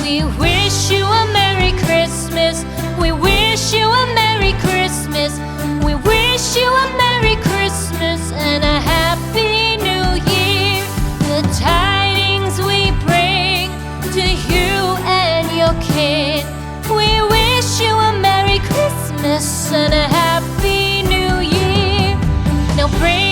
We wish you a Merry Christmas. We wish you a Merry Christmas. We wish you a Merry Christmas and a Happy New Year. The tidings we bring to you and your kin. We wish you a Merry Christmas and a Happy New Year. Now bring